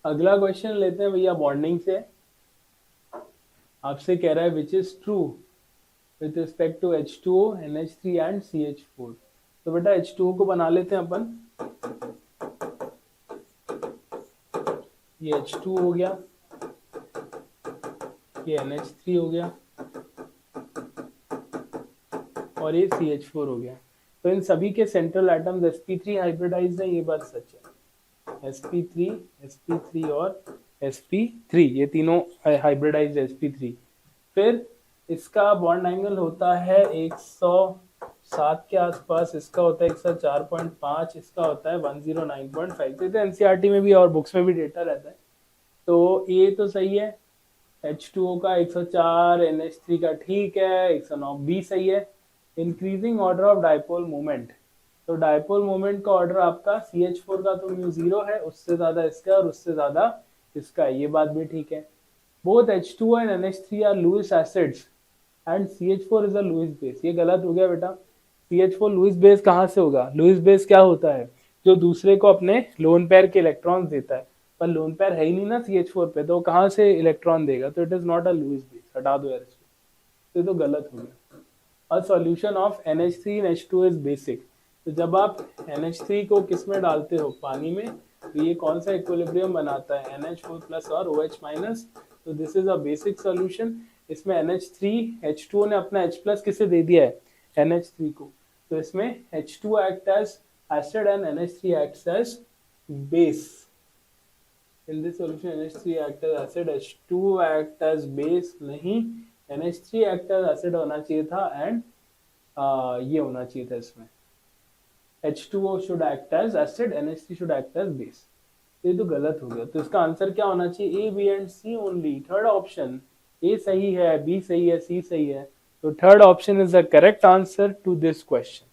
अगला क्वेश्चन लेते हैं भैया बॉन्डिंग से। आपसे कह रहा है which is true with respect to H2O, NH3 and CH4। तो बेटा H2O को बना लेते हैं अपन। ये H2 हो गया, ये NH3 हो गया और ये CH4 हो गया। तो इन सभी के सेंट्रल एटम्स sp3 हाइब्रिडाइज्ड है, ये बात सच है। sp3, sp3 और sp3 ये तीनों हाइब्रिडाइज्ड sp3। फिर इसका बॉन्ड एंगल होता है 107 के आसपास, इसका होता है 104.5, इसका होता है 109.5। तो एनसीईआरटी में भी और बुक्स में भी डेटा रहता है। तो ये तो सही है, H2O का 104, NH3 का ठीक है, 109 भी सही है। Increasing order of dipole moment, तो डाइपोल मोमेंट का ऑर्डर आपका CH4 का तो म्यू 0 है, उससे ज्यादा इसका और उससे ज्यादा इसका, ये बात भी ठीक है। Both H2O and NH3 are Lewis acids and CH4 is a Lewis base, ये गलत हो गया बेटा। CH4 लुईस बेस कहाँ से होगा? लुईस बेस क्या होता है? जो दूसरे को अपने लोन पेयर के इलेक्ट्रॉन देता है, पर लोन पेयर है ही नहीं ना CH4 पे, तो कहाँ से इलेक्ट्रॉन देगा? तो it is not a Lewis base, हटा दो यार इसको, तो गलत हो गया। A solution of NH3 in H2 is basic, तो जब आप NH3 को किस में डालते हो? पानी में, तो ये कौन सा इक्विलिब्रियम बनाता है? NH4 प्लस और OH माइनस। तो this is a basic solution. इसमें NH3, H2O ने अपना H प्लस किसे दे दिया है? NH3 को। तो इसमें H2 act as acid and NH3 act as base. In this solution NH3 act as acid, H2 act as base, नहीं, NH3 act as acid होना चाहिए था एंड ये होना चाहिए था इसमें H2O should act as acid, NH3 should act as base। ये तो गलत हो गया। तो इसका आंसर क्या होना चाहिए? A, B and C only. Third option, A सही है, B सही है, C सही है। तो third option is the correct answer to this question.